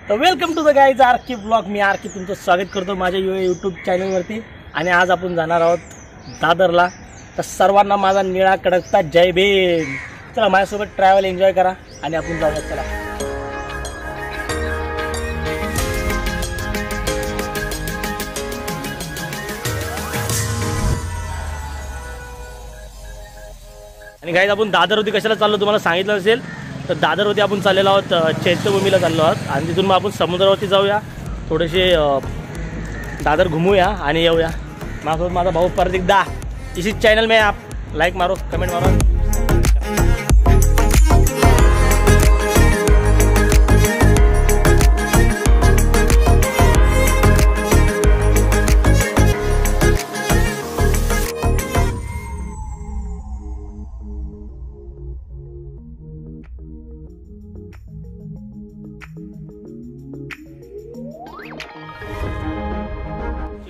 तर welcome to the guys RK blog. मी RK तुमचं स्वागत करतो माझ्या यूट्यूब चॅनलवरती. आणि आज आपण जाणार आहोत दादरला. तर सर्वांना माझा निळा कडकता जय भीम. चला माझ्यासोबत ट्रॅव्हल एन्जॉय करा आणि आपण जाऊया. चला आणि गाईज आपण दादरवरती कशाला चाललो तुम्हाला सांगितलं असेल. तर दादरवरती आपण चाललेलो आहोत चैत्यभूमीला चाललो आहोत आणि तिथून मग आपण समुद्रावरती जाऊया, थोडेसे दादर घुमूया आणि येऊया. माझ्यासोबत माझा भाऊ परत एकदा. इसी चॅनल में आप लाईक मारो, कमेंट मारो.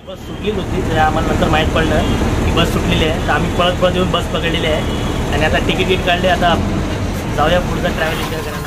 बस सुटलीच होती तर आम्हाला नंतर माहीत पडलं की बस सुटलेली आहे. तर आम्ही पळत येऊन बस पकडलेली आहे आणि आता तिकीट काढले. आता जाऊया पुढचा ट्रॅव्हल एन्जॉय करायला.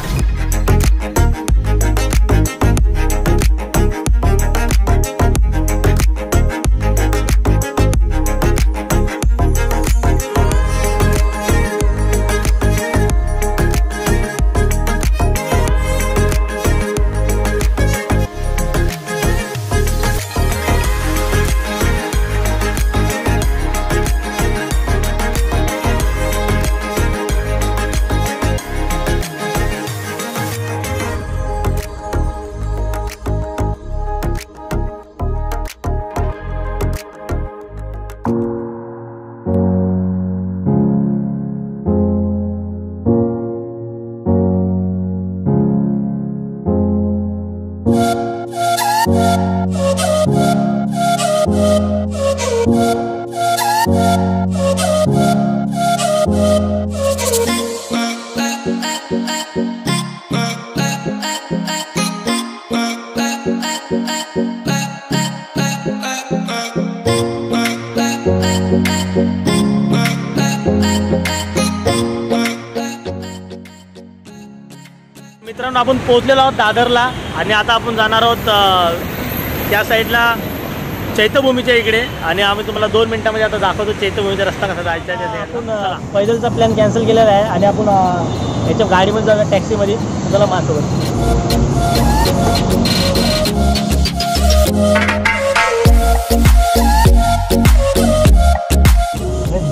मित्रांनो आपण पोहोचलेलो आहोत दादरला आणि आता आपण जाणार आहोत त्या साईडला चैत्यभूमीच्या इकडे. आणि आम्ही तुम्हाला 2 मिनिटांमध्ये आता दाखवतो चैत्यभूमीचा रस्ता कसा जायचा आहे. आपण पैदलचा प्लॅन कॅन्सल केलेला आहे आणि आपण याच्या गाडीमध्ये जाऊया, टॅक्सीमध्ये. चला माझ्यासोबत.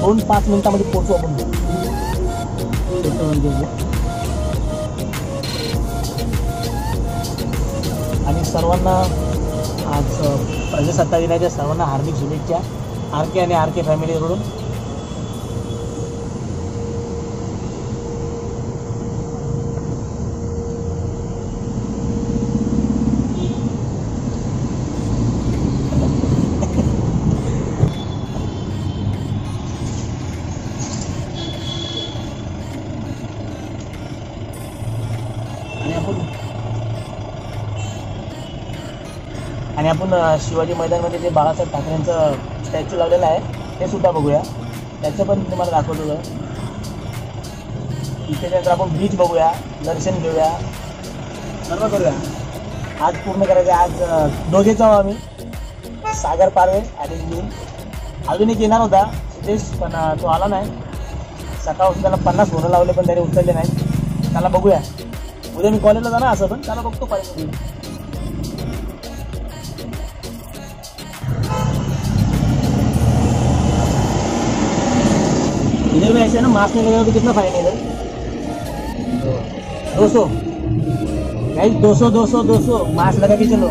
2-5 मिनिटांमध्ये पोहोचू आपण आणि सर्वांना आज प्रजासत्ताक दिनाच्या सर्वांना हार्दिक शुभेच्छा आरके आणि आरके फॅमिलीकडून. आणि आपण शिवाजी मैदानमध्ये जे बाळासाहेब ठाकरेंचं स्टॅच्यू लावलेलं आहे ते सुद्धा बघूया. त्याचं पण तुम्हाला दाखवतो. इथे नंतर आपण बीच बघूया, दर्शन घेऊया, सर्व करूया. आज पूर्ण करायचं. आज दोघेच आहोत आम्ही, सागर पारवे आणि मी. अजून एक येणार होता सिद्धेश, पण तो आला नाही. सकाळपासून त्याला 50 फोन लावले पण त्याने उचलले नाही. त्याला बघूया उद्या. मी कॉलेजला जाणार असं, पण त्याला बघतो पाहिजे. इधर में ऐसे ना मास्क नहीं लगाओ तो कितना फाइन है इधर? 200 गाइस, 200 मास्क लगा के चलो.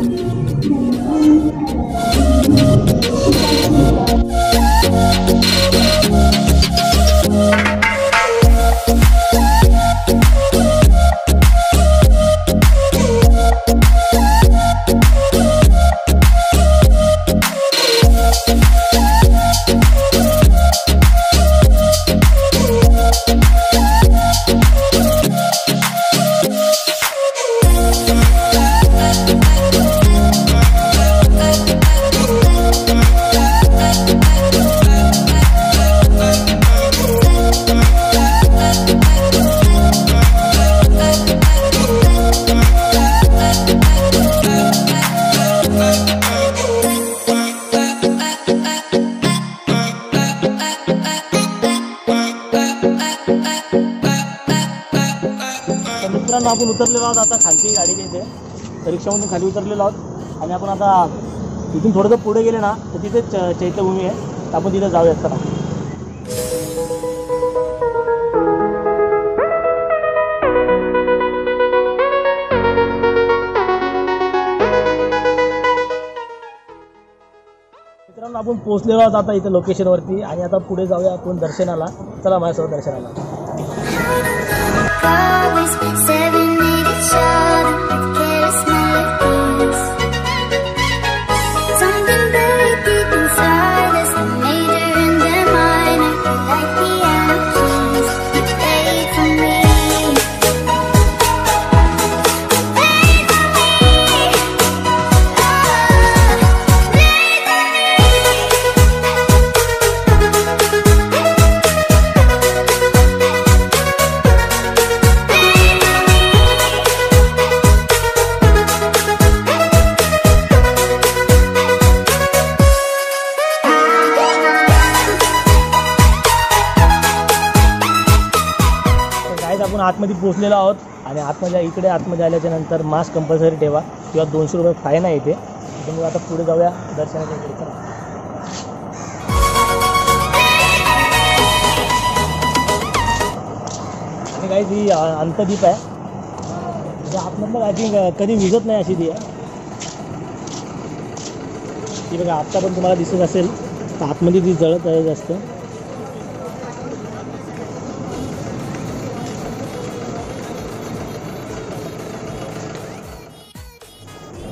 आपण उतरलेलो आहोत आता खालती गाडीच्या इथे, तर रिक्षामधून खाली उतरलेलो आहोत आणि आपण आता इथून थोडंसं पुढे गेले ना तर तिथेच चैत्यभूमी आहे, तर आपण तिथे जाऊयात चला. मित्रांनो आपण पोहोचलेलो आहोत आता इथं लोकेशनवरती आणि आता पुढे जाऊया आपण दर्शनाला. चला माझ्यासोबत दर्शनाला. आपण आतमध्ये पोहोचलेलो आहोत आणि आतमध्ये आल्याच्या नंतर मास्क कंपल्सरी ठेवा किंवा 200 रुपये फाईन आहे इथे. त्यामुळे आता पुढे जाऊया दर्शनाच्या इकडे. चला. आणि काही ती अंतदीप आहे, म्हणजे आतमधलं आय थिंक कधी विजत नाही अशी ती आहे. ती बघा आत्ता पण तुम्हाला दिसत असेल तर आतमध्ये ती जळत आहे जास्त.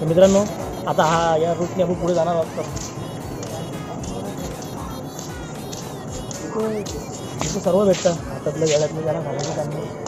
मित्रांनो आता या रूटने आपण पुढे जाणार आहोत. इथे सर्व भेटतं, हातातलं गळ्यातलं ज्याला घालायचं त्यांनी.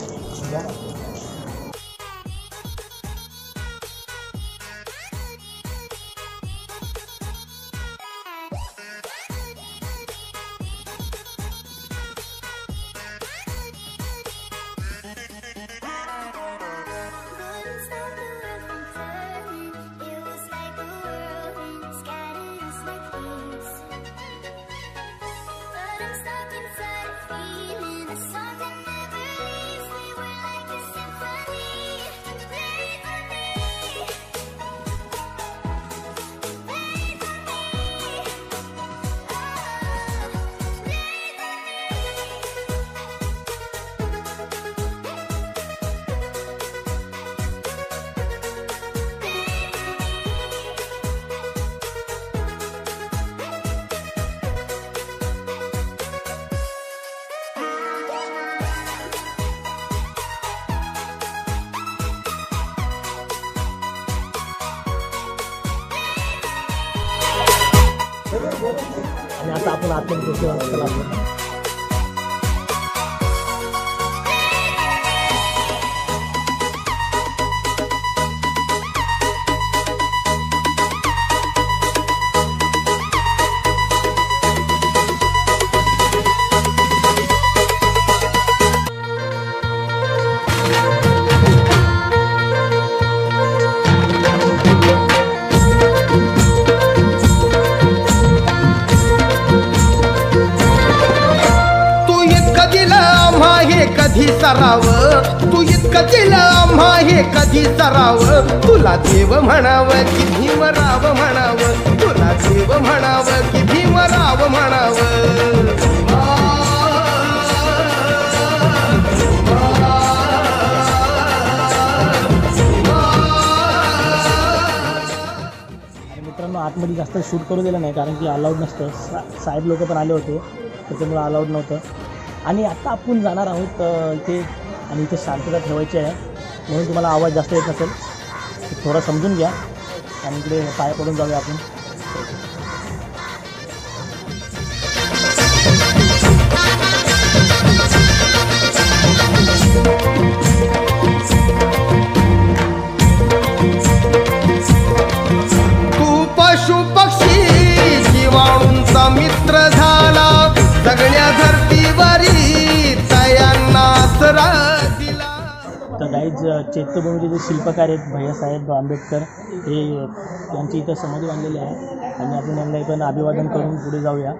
आणि आता आपण आतमध्ये पोहोचलो. कधी सराव तू इतकं दिलं आम्हा हे कधी सराव. तुला देव म्हणावं की भीमराव म्हणावं, तुला देव म्हणावं की भीमराव म्हणावं. मित्रांनो आतमध्ये जास्त शूट करू दिलं नाही कारण की अलाउड नसतं. साहेब लोक पण आले होते त्याच्यामुळे अलाउड नव्हतं. आणि आता आपण जाणार आहोत इथे आणि इथे शांतता ठेवायची आहे म्हणून तुम्हाला आवाज जास्त येत नसेल थोडा समजून घ्या आणि इकडे पाया पडून जाऊया आपण. तू पशु पक्षी जीवाणूंचा मित्र झाला, सगळ्या धर्तीवरी तयांना आसरा दिला. तर गाईज चैत्यभूमीचे जे शिल्पकार आहेत भैयासाहेब आंबेडकर हे यांची इथं समाधी बांधलेली आहे आणि आपण यांना इथं अभिवादन करून पुढे जाऊया.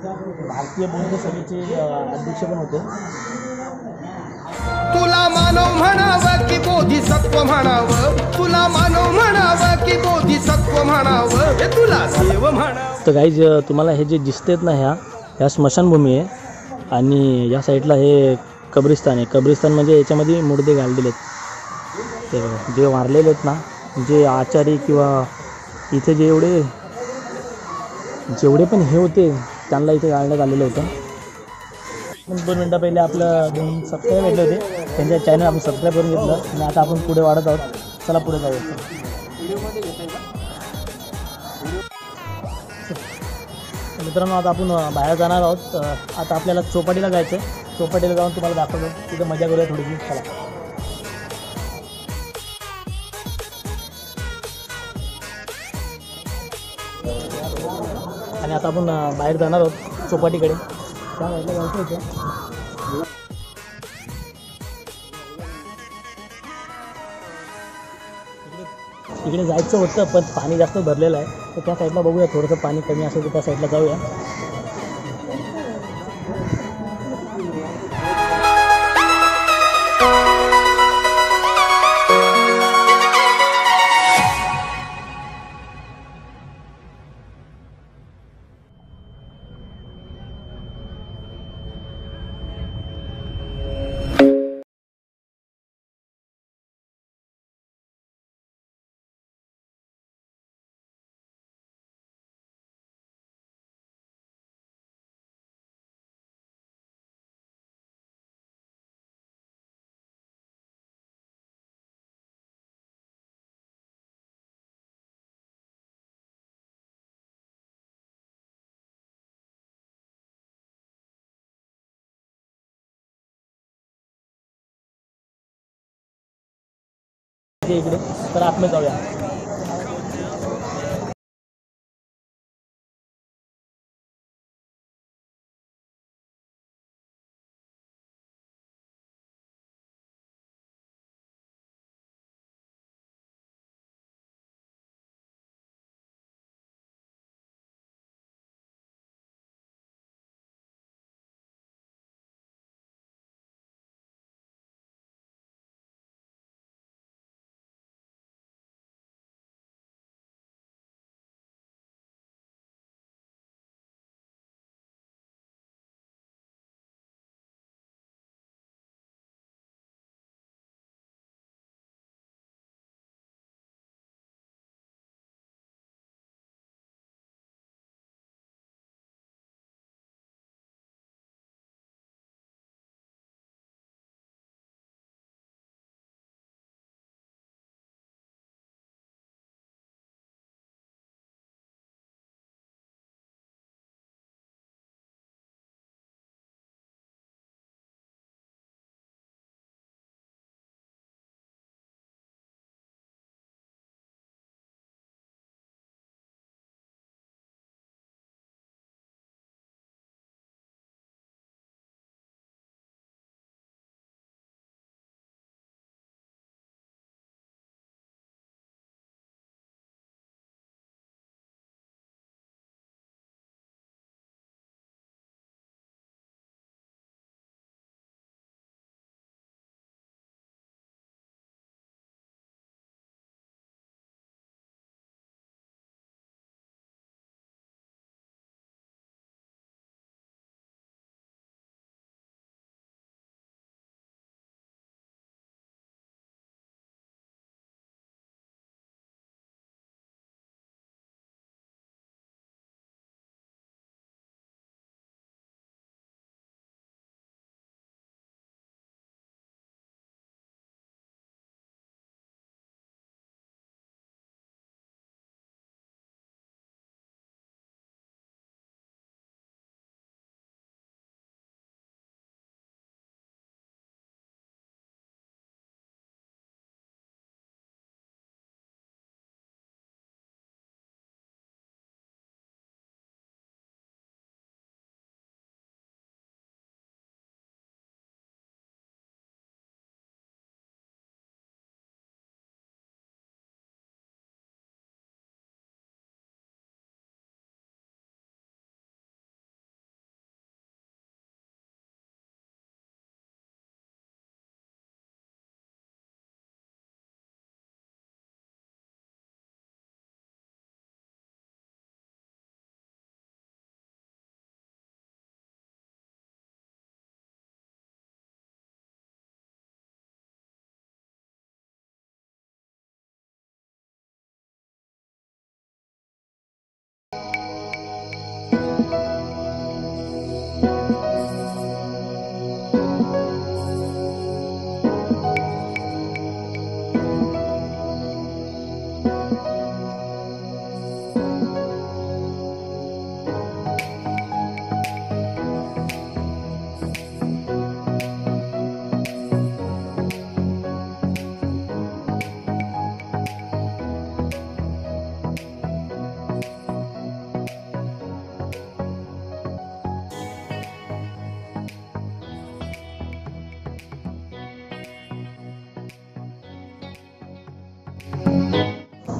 भारतीय बौद्ध सभेचे अध्यक्ष पण होते. तुला मानव म्हणावं की बोधिसत्व म्हणावं, तुला मानव म्हणावं की बोधिसत्व म्हणावं, हे तुला देव म्हणावं. तर गाईज तुम्हाला हे जे दिसतेत ना, ह्या स्मशानभूमी आहे आणि या साईडला हे कब्रिस्तान आहे. कब्रिस्तान म्हणजे याच्यामध्ये मुर्दे घाललेले आहेत. ते बघा, जे वारलेले आहेत ना, जे आचारी किंवा इथे जेवढे पण हे होते त्यांना इथे घालण्यात आलेलं होतं. 2 मिनटं पहिले आपलं 2 सबस्क्राईब भेटले होते, त्यांच्या चॅनल आपण सबस्क्राईब करून घेतलं आणि आता आपण पुढे वाढत आहोत. चला पुढे जाऊया. मित्रांनो, आता आपण बाहेर जाणार आहोत. आता आपल्याला चौपाटीला जायचं आहे. चौपाटीला जाऊन तुम्हाला दाखवतो, तिथे मजा करूया थोडीशी. चला. आणि आता आपण बाहेर जाणार आहोत चौपाटीकडे. त्या साईडला जायचं होतं. इकडे जायचं होतं पण पाणी जास्त भरलेलं आहे, तर त्या साईडला बघूया. थोडंसं पाणी कमी असेल तर त्या साईडला जाऊया. इकडे तर आतमध्ये जाऊया.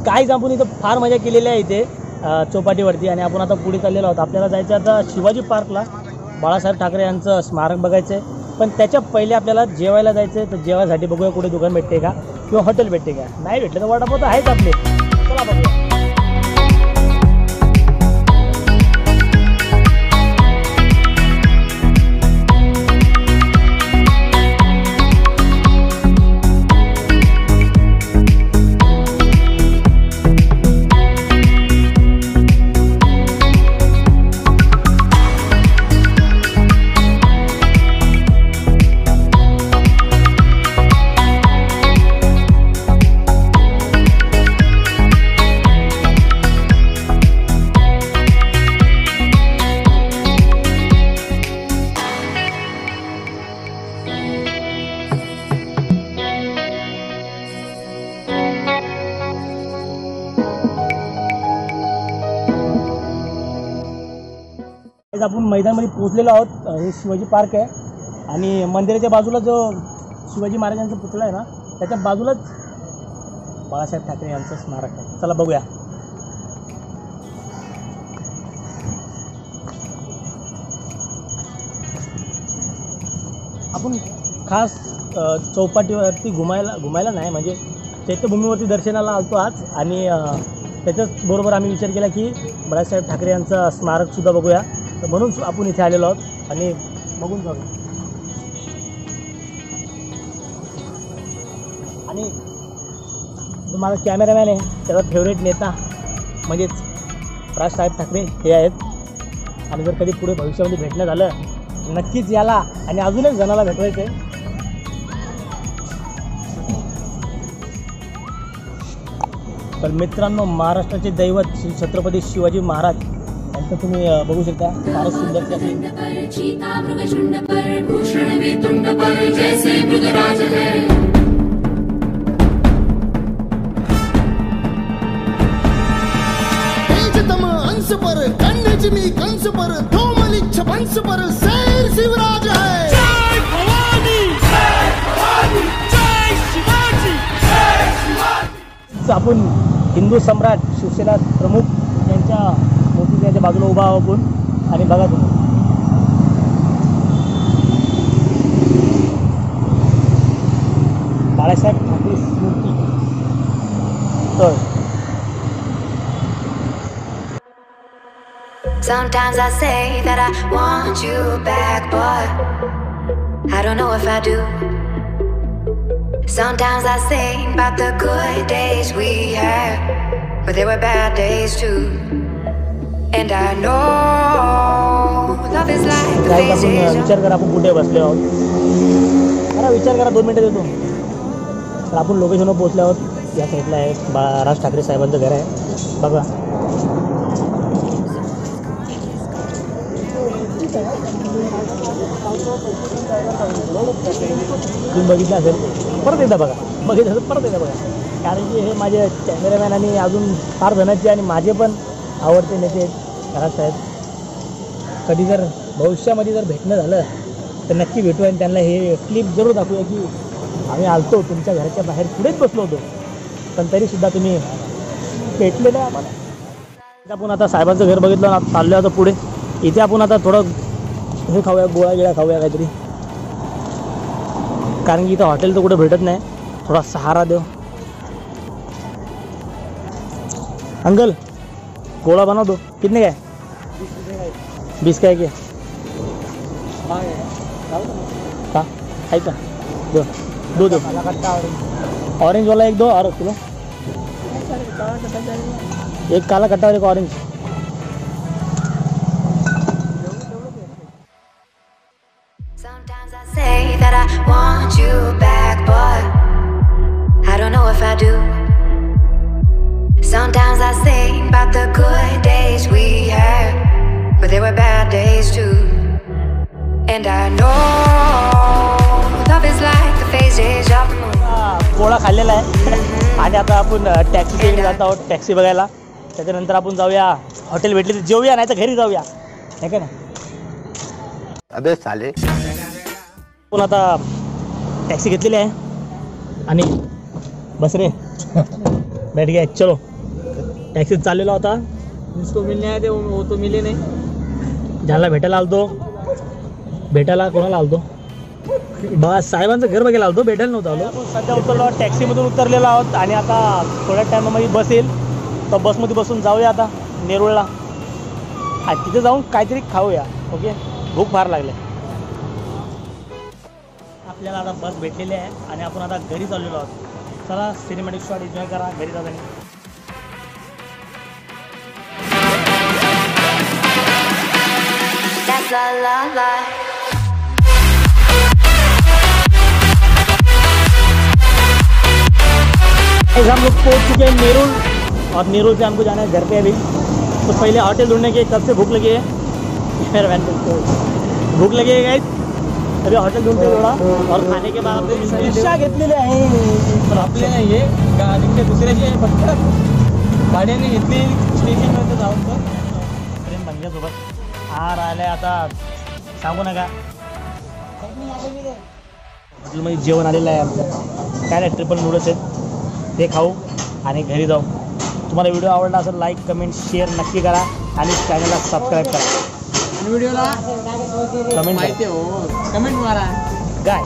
काहीच आपण इथं फार मजा केलेली आहे इथे चौपाटीवरती. आणि आपण आता पुढे चाललेलो आहोत. आपल्याला जायचं आता शिवाजी पार्कला, बाळासाहेब ठाकरे यांचं स्मारक बघायचं आहे. पण त्याच्या पहिले आपल्याला जेवायला जायचं आहे. तर जेवायसाठी बघूया कुठे दुकान भेटते का किंवा हॉटेल भेटते का. नाही भेटलं तर वडापाव तर आहेच आपले. चला बघूया. आपण मैदानामध्ये पोहोचलेलो आहोत. हे शिवाजी पार्क आहे आणि मंदिराच्या बाजूला जो शिवाजी महाराजांचा पुतळा आहे ना, त्याच्या बाजूलाच बाळासाहेब ठाकरे यांचं स्मारक आहे. चला बघूया. आपण खास चौपाटीवरती घुमायला नाही, म्हणजे चैत्यभूमीवरती दर्शनाला आलतो आज. आणि त्याच्याच बरोबर आम्ही विचार केला की बाळासाहेब ठाकरे यांचं स्मारकसुद्धा बघूया. तर म्हणून आपण इथे आलेलो आहोत आणि बघून जाऊ. आणि जो माझा कॅमेरामॅन आहे त्याचा फेवरेट नेता म्हणजेच बाळासाहेब ठाकरे हे आहेत. आणि जर कधी पुढे भविष्यामध्ये भेटणं झालं नक्कीच याला आणि अजून एक जणाला भेटवायचं आहे. तर मित्रांनो, महाराष्ट्राचे दैवत श्री छत्रपती शिवाजी महाराज यांचं तुम्ही बघू शकता. फारच सुंदर अंश पर कन्याजिमी कंस पर दो मलिक छपंस पर शेर शिवराज है. जय भवानी, जय भवानी, जय शिवाजी, जय शिवाजी. आपण हिंदू सम्राट शिवसेना प्रमुख यांच्या मूर्तीच्या बाजूला उभा आहोत आपण. आणि बघा तुम्ही बाळासाहेब ठाकरे मूर्ती. तर sometimes I say that I want you back, but I don't know if I do. Sometimes I think about the good days we had, but there were bad days too. And I know love is like the phases of... विचार करा आपण कुठे बसले आहोत. जरा विचार करा, 2 मिनिटं देतो. तर आपण लोकेशनवर पोहोचले आहोत. या साईडला आहे राज ठाकरे साहेबांचं घर आहे. बघा तुम्ही बघितलं असेल. परत एकदा बघा, बघितलं असेल परत एकदा बघा. कारण की हे माझे कॅमेरामॅन आणि अजून फार जणांचे आणि माझे पण आवडते नेते राजसाहेब. कधी जर भविष्यामध्ये जर भेटणं झालं तर नक्की भेटू आणि त्यांना हे क्लिप जरूर दाखवूया की आम्ही आलतो तुमच्या घराच्या बाहेर पुढेच बसलो होतो, पण तरीसुद्धा तुम्ही भेटले नाही आम्हाला. आपण आता साहेबांचं घर बघितलं ना, चाललो आता पुढे. इथे आपण आता थोडं हे खाऊया, गोळा गिळा खाऊया काहीतरी. कारण की इथं हॉटेल तर कुठे भेटत नाही. थोडा सहारा देव. अंकल गोळा बनव दो. कितने काय? 20 काय के हाँ है का? दो दो ऑरेंज वाला 1 2 और किलो. एक काला कट्टा और एक orange. Sometimes I say that I want you back, but I don't know if I do. Sometimes I think about the good days we had, but there were bad days too. And I know love is like the phases of the moon. पोळा खाल्लेला आहे. आणि आता आपण taxi जात आहोत, taxi बघायला. त्याच्यानंतर आपण जाऊया हॉटेल भेटली तर जेऊया, नाही तर घरी जाऊया, हे का ना. अबे साले. आपण आता टॅक्सी घेतलेली आहे आणि बस रे बैठ गया. चलो टॅक्सीत चाललेला होता, जिसको मिलने आए थे वो तो मिले नहीं. ज्याला भेटायला आलतो, भेटायला कोणाला आलतो, बस साहेबांचं घर बघायला आलतो, भेटायला नव्हतं आलो. सध्या उतरलो, टॅक्सीमधून उतरलेलो आहोत आणि आता थोड्या टायमामध्ये बस येईल, तर बसमध्ये बसून जाऊया आता नेरूळला. हा तिथे जाऊन काहीतरी खाऊया. ओके, भूक फार लागले. आपल्याला आता बस भेटलेली आहे आणि आपण आता घरी चाललेलो आहोत. चला सिनेमॅटिक शॉट एन्जॉय करा घरी जाताना. That's la la la. हम लोग पहुंच चुके हैं नेरुल और नेरुल से हमको जाना है घर पे अभी. तो पहले होटल ढूंढने के, कब से भूख लगी है, भूख लगी है गाइस. अभी होटल ढूंढते थोड़ा और खाने के बाद रिक्षा घेतलेले आहे. पण आपल्याला हे गाडीचे दुसऱ्याचे फक्त भाड्याने घेतली स्टेशनवर जाऊन तर प्रेम बंग्यासोबत हा राहिलाय आता सांगू नका. हॉटेलमध्ये जेवण आलेलं आहे आमचं, काय नाही ट्रिपल नूडल्स आहेत, ते खाऊ आणि घरी जाऊ. तुम्हाला व्हिडिओ आवडला असेल लाईक कमेंट शेअर नक्की करा आणि चॅनलला सबस्क्राईब करा. व्हिडिओला कमेंट माहिती हो, कमेंट मारा. काय